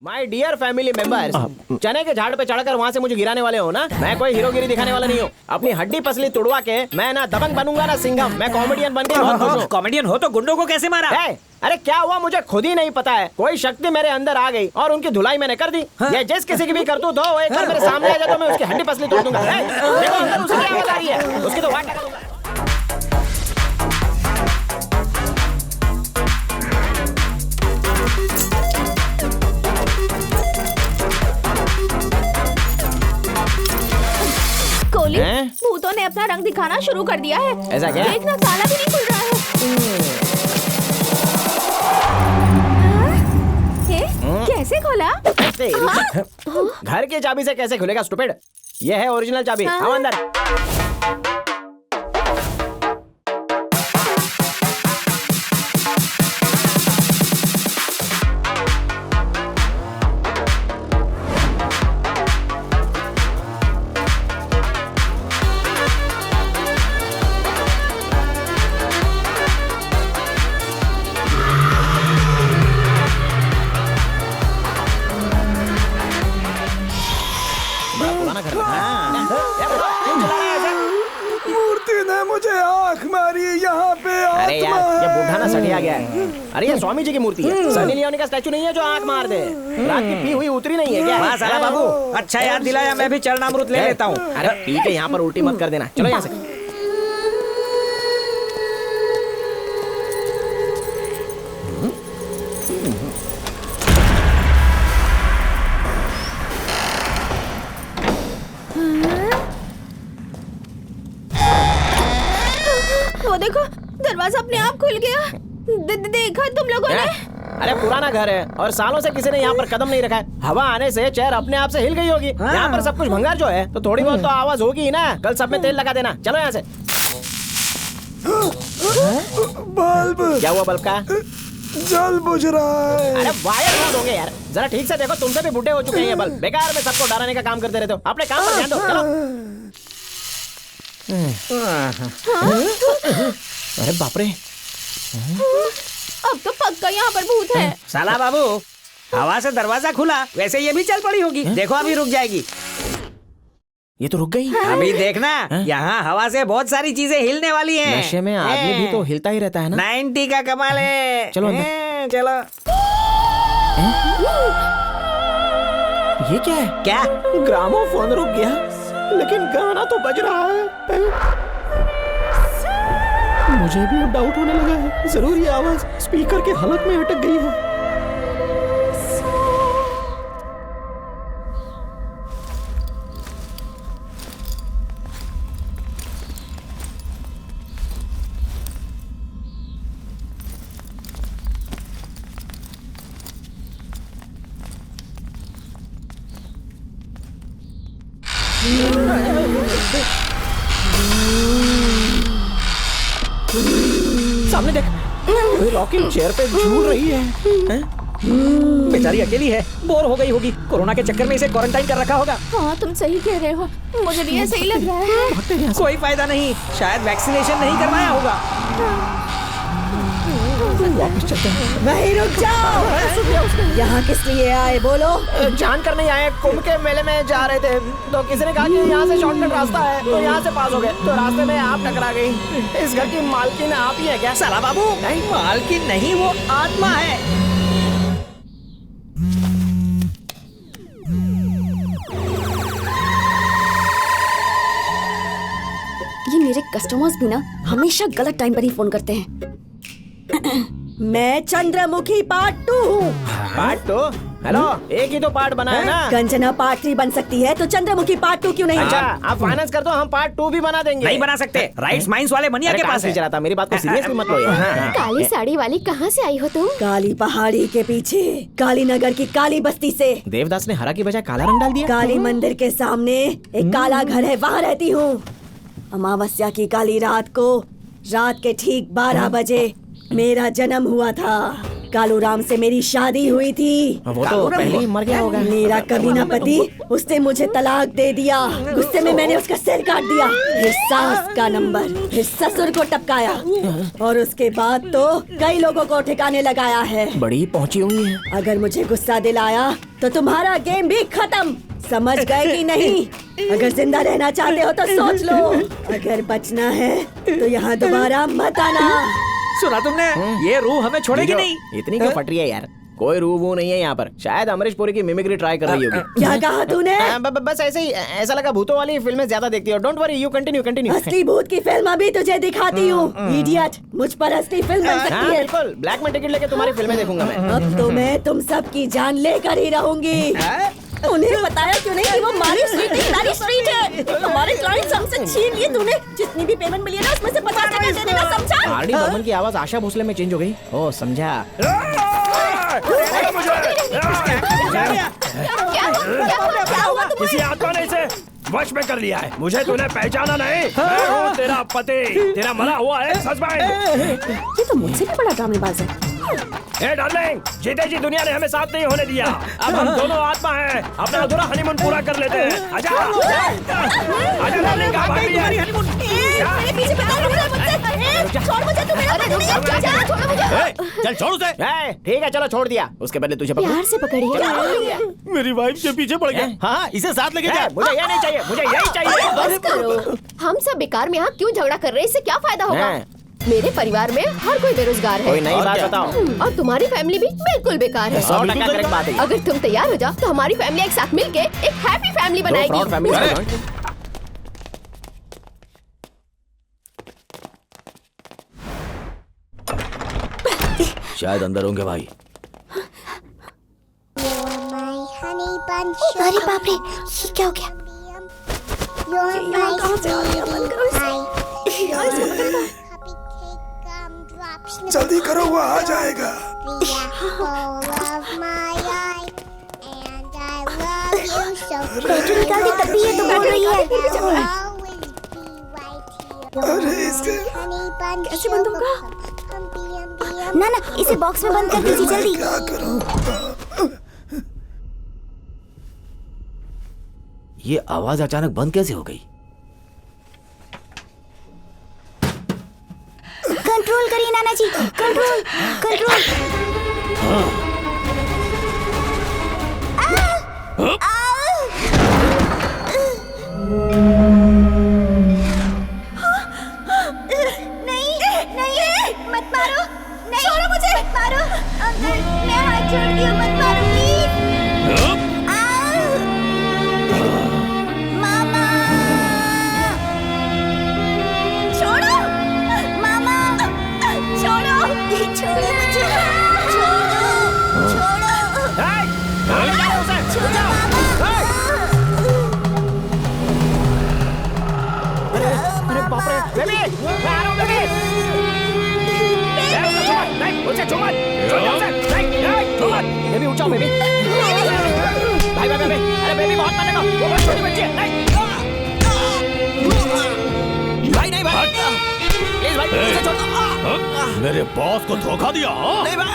My dear family members, चने के झाड़ पे चढ़कर वहाँ से मुझे गिराने वाले हो ना। मैं कोई हीरोगिरी दिखाने वाला नहीं हूँ। अपनी हड्डी पसली तुड़वा के मैं ना दबंग बनूंगा ना सिंघम। मैं कॉमेडियन बन के बहुत खुश हूँ। कॉमेडियन हो तो गुंडों को कैसे मारा? अरे क्या हुआ मुझे खुद ही नहीं पता है। कोई शक्ति मेरे अंदर आ गई और उनकी धुलाई मैंने कर दी। ये जिस किसी की भी करतूत हो, वो एक बार मेरे सामने आ जाए तो मैं उसकी हड्डी पसली तोड़ दूंगा। देखो अंदर उसे क्या आवाज आ रही है, उसकी तो वाट लगा दूंगा। भूतों ने अपना रंग दिखाना शुरू कर दिया है। ऐसा क्या? देखना, ताला भी नहीं खुल रहा है। कैसे खोला? घर की चाबी से कैसे खुलेगा स्टूपिड? ये है ओरिजिनल चाबी। आओ अंदर। मूर्ति ने मुझे आंख मारी, यहाँ पे अरे यार, ये आत्मा बुढ़ा ना है। सटिया गया है। अरे ये स्वामी जी की मूर्ति है। सनी लियोनी का स्टैचू नहीं है जो आंख मार दे। रात की पी हुई उतरी नहीं है क्या? वाह साला बाबू, अच्छा याद दिलाया। मैं भी चरणामृत ले लेता हूँ। अरे पी के यहाँ पर उल्टी मत कर देना। चलो यहाँ से। वो देखो, दरवाजा अपने आप खुल गया। देखा तुम लोगों ने? अरे पुराना घर है और सालों से किसी ने यहाँ पर कदम नहीं रखा है। हवा आने से चेयर अपने आप से हिल गई होगी। यहाँ पर सब कुछ भंगार जो है, तो थोड़ी बहुत तो आवाज होगी ही ना। कल सब में तेल लगा देना। चलो यहाँ से। बल्ब, क्या हुआ बल्ब का? जल बुझ रहा है। अरे वायर लूज हो गए यार। जरा ठीक से देखो, तुमसे भी बुढ़े हो चुके हैं ये बल्ब। बेकार में सबको डराने का काम करते रहते हो। अपने काम पर ध्यान दो। चलो। अरे बाप रे, अब तो पक्का यहाँ पर भूत है। साला बाबू, हवा से दरवाजा खुला, वैसे ये भी चल पड़ी होगी। देखो अभी रुक जाएगी। ये तो रुक गई। अभी देखना, यहाँ हवा से बहुत सारी चीजें हिलने वाली हैं। नशे में आदमी भी तो हिलता ही रहता है ना। 90 का कमाल है। चलो अंदर। चलो। ये क्या है? क्या? ग्रामोफोन रुक गया, लेकिन गाना तो बज रहा है। मुझे भी अब डाउट होने लगा है। जरूर ये आवाज स्पीकर के हलक में अटक गई है। सामने देख, कोई रॉकिंग चेयर पे झूल रही है। बेचारी अकेली है, बोर हो गई होगी। कोरोना के चक्कर में इसे क्वारंटाइन कर रखा होगा। हाँ तुम सही कह रहे हो, मुझे भी ऐसे ही लग रहा है। कोई फायदा नहीं, शायद वैक्सीनेशन नहीं करवाया होगा। वापस चलते हैं। वहीं रुक जाओ। यहाँ किस लिए आए बोलो? जान कर नहीं आए, कुंभ के मेले में जा रहे थे तो किसी ने कहा कि यहाँ से शॉर्टकट रास्ता है, तो यहाँ से पास हो गए। तो रास्ते में आप टकरा गई। इस घर की मालकिन आप ही है क्या? साला बाबू, मालकिन नहीं, वो आत्मा है। ये मेरे कस्टमर्स भी ना हमेशा गलत टाइम पर ही फोन करते हैं। मैं चंद्रमुखी पार्ट 2 हूँ। पार्ट 2? हेलो, एक ही तो पार्ट बना है ना। कंचना पार्ट 3 बन सकती है, तो चंद्रमुखी पार्ट 2 क्यों नहीं? अच्छा, आप फाइनेंस कर दो, हम पार्ट 2 भी बना देंगे। नहीं बना सकते, राइट्स माइंस वाले मनिया के पास है। चला था, मेरी बात को सीरियसली मत लो यार। काली साड़ी वाली कहाँ से आई हो तुम? काली पहाड़ी के पीछे, काली नगर की काली बस्ती से। देवदास ने हरा की बजाय काला रंग डाल दिया। काली मंदिर के सामने एक काला घर है, वहाँ रहती हूँ। अमावस्या की काली रात को, रात के ठीक 12 बजे मेरा जन्म हुआ था। कालू राम से मेरी शादी हुई थी। वो तो पहले ही मर गया होगा। मेरा कमीना पति, उसने मुझे तलाक दे दिया। गुस्से में मैंने उसका सिर काट दिया, फिर सास का नंबर, फिर ससुर को टपकाया और उसके बाद तो कई लोगों को ठिकाने लगाया है। बड़ी पहुंची हुई है। अगर मुझे गुस्सा दिलाया तो तुम्हारा गेम भी खत्म। समझ गए कि नहीं? अगर जिंदा रहना चाहते हो तो सोच लो, अगर बचना है तो यहाँ दोबारा मत आना। सुना तुमने? ये रूह हमें छोड़ेगी जीजो, नहीं। इतनी क्यों फट रही है यार? कोई रूह वूह नहीं है यहाँ पर। शायद अमरीश पुरी की मिमिक्री ट्राई कर रही होगी। क्या कहा तूने? बस ऐसे ही, ऐसा लगा भूतों वाली फिल्में ज्यादा देखती हो। Don't worry, you continue. असली भूत की फिल्म अभी तुझे दिखाती हूँ, इडियट। मुझ पर असली फिल्म बन हाँ, सकती है। बिल्कुल, ब्लैक में टिकट लेके तुम्हारी फिल्में देखूंगा मैं। अब तो मैं तुम सब की जान लेकर ही रहूंगी। उन्हें बताया क्यों नहीं कि वो मारी स्ट्रीट नहीं, नारी स्ट्रीट है। हमारे क्लाइंट्स हमसे छीन लिए तूने। जितनी भी पेमेंट मिली है ना, उसमें से 50% दे देना, समझा? आरडी बर्मन की आवाज आशा भोसले में चेंज हो गई। ओ समझा। क्या हुआ तुम्हें? किसी आत्मा ने इसे वश में कर लिया है। मुझे तूने पहचाना नहीं? मैं हूँ तेरा पति, तेरा मरा हुआ है हस्बैंड। ये तो मुझसे भी बड़ा ड्रामेबाज है। ए डार्लिंग, जीते जी दुनिया ने हमें साथ नहीं होने दिया। अब हम दोनों आत्मा हैं, अपना अधूरा हनीमून पूरा कर लेते हैं। आजा आजा डार्लिंग, कहाँ भाग रही है? मेरे पीछे पता रुक रहा मुझसे। छोड़ मुझे, तू मेरा पति नहीं है। जा, छोड़ मुझे। चल छोड़ उसे। ठीक है, चलो छोड़ दिया। उसके बदले तुझे पकड़ो। प्यार से पकड़िए। मेरी वाइफ के पीछे पड़ गया। हाँ, इसे साथ लेके जा। मुझे ये नहीं चाहिए, मुझे यही चाहिए। बस करो। हम सब बेकार में यहाँ क्यों झगड़ा कर रहे हैं? इससे क्या फायदा होगा? मेरे परिवार में हर कोई बेरोजगार है। कोई नई बात बताओ। और तुम्हारी फैमिली भी बिल्कुल बेकार है। 100% करेक्ट बात है। अगर तुम तैयार हो जाओ तो हमारी फैमिली एक साथ मिलके एक हैप्पी फैमिली फ्रॉड बनाएगी। फैमिली। शायद अंदर होंगे भाई। अरे बाप रे, ये क्या हो गया? जल्दी करो, वो आ जाएगा। बैटरी निकाल दी तब भी ये तो बोल रही है। अरे इसके कैसे बंद होगा? ना ना, इसे बॉक्स में बंद कर दीजिए जल्दी। क्या करूं? ये आवाज अचानक बंद कैसे हो गई? कंट्रोल करिए नाना जी, कंट्रोल कंट्रोल। नहीं नहीं, मत मारो, नहीं छोड़ो मुझे, मत मारो। अंकल, मैं हाथ छोड़ती हूँ, मत मारो प्लीज। मामा, छोड़ो, मामा, छोड़ो, छोड़ो मुझे, छोड़ो, छोड़ो, छोड़ो मामा। अरे बाप रे, बेबी, मैं आ रहा हूँ बेबी। नहीं, उसे छू मत, छू उसे, नहीं, छू मत। बेबी उठ जाओ बेबी। भाई भाई भाई, अरे बेबी बहुत मानेगा, वो बहुत छोटी बच्ची है। नहीं, भाई नहीं भाई, प्लीज भाई उसे छोड़ दो। मेरे बॉस को धोखा दिया। नहीं भाई।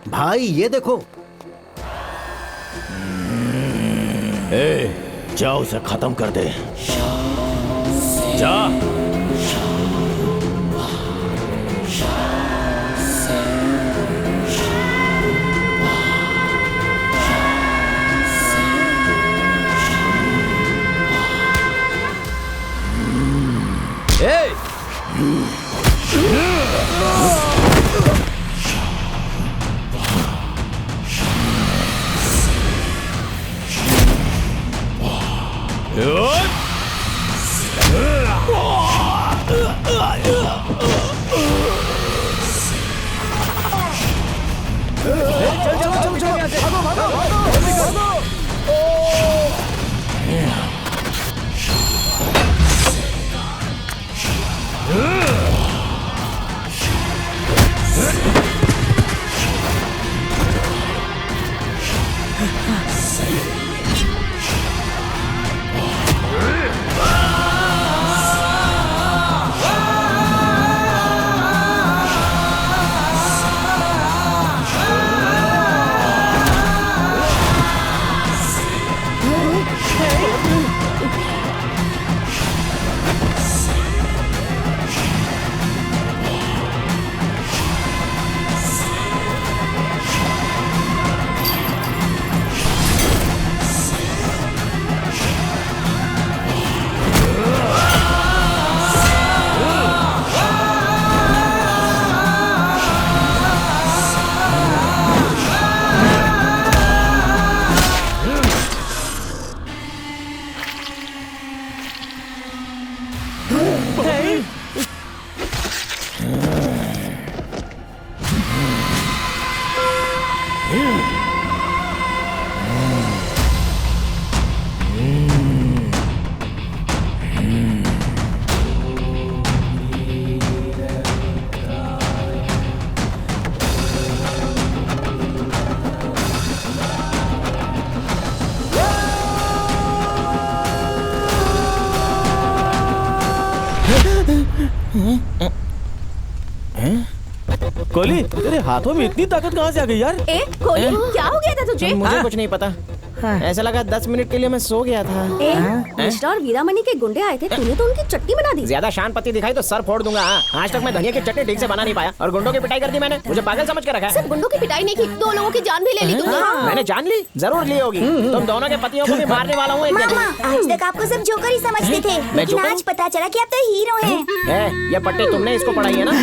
भाई ये देखो। जा उसे खत्म कर दे। जा। कोहली, तेरे हाथों में इतनी ताकत कहाँ से आ गई यार? ए कोहली, क्या हो गया था तुझे? मुझे कुछ नहीं पता। ऐसा लगा 10 मिनट के लिए मैं सो गया था। मिश्रा और वीरामणि के गुंडे आए थे, तूने तो उनकी चटनी बना दी। ज्यादा शान पत्ती दिखाई तो सर फोड़ दूंगा। आज तक मैं धनिया की चटनी ठीक से बना नहीं पाया और गुंडों की पिटाई कर दी मैंने। मुझे पागल समझ कर रखा है। सिर्फ गुंडों की पिटाई नहीं की, 2 लोगों की जान भी ले ली तुमने। मैंने जान ली, जरूर ली होगी। तुम दोनों के पतियों को भी मारने वाला हूँ एक दिन। मामा, आज तक आपको सब जोकर ही समझते थे, लेकिन जोकर? आज पता चला कि आप तो हीरो हैं। ये पट्टी तुमने इसको पढ़ाई है ना?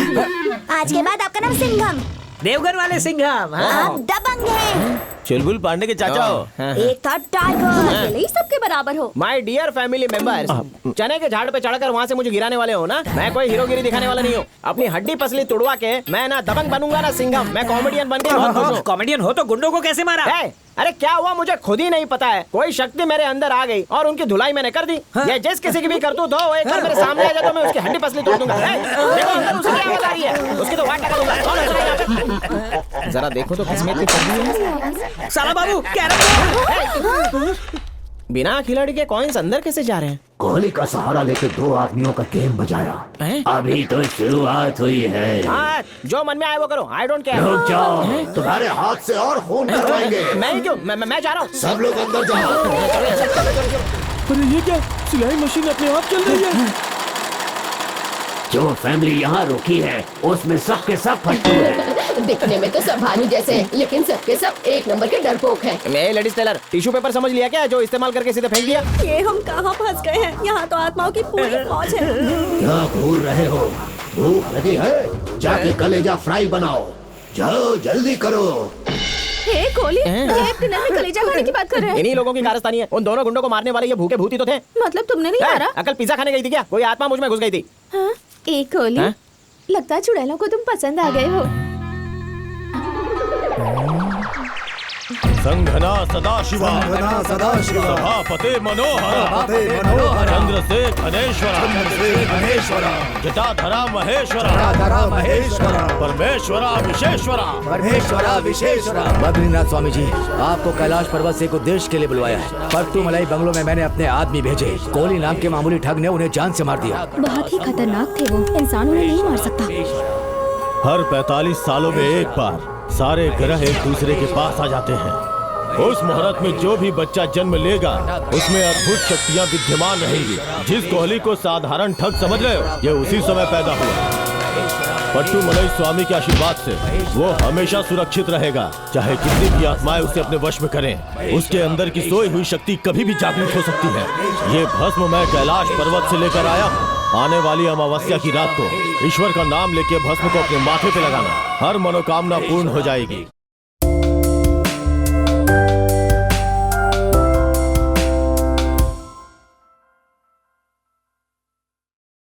आज के बाद आपका नाम सिंघम, देवघर वाले सिंघम। आप दबंग हैं। चुलबुल पांडे के चाचा हो। एक था टाइगर। अकेले ही सबके बराबर हो। माय डियर फैमिली मेंबर्स, चने के झाड़ पे चढ़कर वहाँ से मुझे गिराने वाले हो ना? मैं कोई हीरोगिरी दिखाने वाला नहीं हूँ। अपनी हड्डी पसली तुड़वा के मैं ना दबंग बनूंगा ना सिंघम। मैं कॉमेडियन बन के बहुत खुश हूँ। कॉमेडियन हो तो गुंडों को कैसे मारा? अरे क्या हुआ मुझे खुद ही नहीं पता है। कोई शक्ति मेरे अंदर आ गई और उनकी धुलाई मैंने कर दी। ये जिस किसी की भी करतूत हो, वो एक बार मेरे सामने आ जाए तो मैं उसकी हड्डी पसली तोड़ दूंगा। देखो अंदर उसे क्या आवाज आ रही है, उसकी तो वाट लगा दूंगा। कौन है जरा यहाँ पे? जरा देखो तो किस्मत की चढ़ी है। साला बाबू, कैरम बिना खिलाड़ी के कॉइन्स अंदर कैसे जा रहे हैं? कोहली का सहारा लेके 2 आदमियों का गेम बजाया। अभी तो शुरुआत हुई है। हाँ, जो मन में आए वो करो। I don't care. रुक जाओ, तुम्हारे हाथ से और खून निकलवाएंगे। मैं ही क्यों? मैं जा रहा हूँ। सब लोग अंदर जाओ। अरे ये क्या? सिलाई मशीन अपने आप चल रही है। जो फैमिली यहाँ रुकी है उसमें सबके सब फट्टू है। दिखने में तो सब भानु जैसे हैं, लेकिन सबके सब एक नंबर के डरपोक हैं। मैं लेडीज टेलर टिश्यू पेपर समझ लिया क्या, जो इस्तेमाल करके सीधे फेंक दिया? ये हम कहाँ फंस गए हैं? यहाँ तो आत्माओं की पूरी फौज है। क्या भूल रहे हो? भूख लगी है? जाके कलेजा फ्राई बनाओ। जाओ जल्दी करो। हे कोहली, ये एक डिनर में कलेजा खाने की बात कर रहे हैं। इन्हीं लोगों की कारस्तानी है। उन दोनों गुंडों को मारने वाले ये भूखे भूती तो थे। मतलब तुमने नहीं मारा? अकल पिज्जा खाने गई थी क्या? कोई आत्मा मुझ में घुस गई थी। हाँ? ए कोहली, हाँ? लगता है चुड़ैलों को तुम पसंद आ गए हो। संघना सदाशिवा, सदाशिवा, सभापते मनोहर, चंद्रसेन धनेश्वरा, जटाधरा महेश्वरा, परमेश्वरा विशेश्वरा। बद्रीनाथ स्वामी जी, आपको कैलाश पर्वत से एक उद्देश्य के लिए बुलवाया है। पट्टू मलाई बंगलों में मैंने अपने आदमी भेजे। कोहली नाम के मामूली ठग ने उन्हें जान से मार दिया। बहुत ही खतरनाक थे वो, इंसान उन्हें नहीं मार सकता। हर 45 सालों में एक बार सारे ग्रह एक दूसरे के पास आ जाते हैं। उस मुहूर्त में जो भी बच्चा जन्म लेगा उसमें अद्भुत शक्तियां विद्यमान रहेंगी। जिस कोहली को साधारण ठग समझ रहे हो, ये उसी समय पैदा हुआ। पट्टू मलाई स्वामी के आशीर्वाद से वो हमेशा सुरक्षित रहेगा, चाहे कितनी भी आत्माएं उसे अपने वश में करें। उसके अंदर की सोई हुई शक्ति कभी भी जागृत हो सकती है। ये भस्म मैं कैलाश पर्वत से लेकर आया हूँ। आने वाली अमावस्या की रात को ईश्वर का नाम लेके भस्म को अपने माथे पे लगाना, हर मनोकामना पूर्ण हो जाएगी।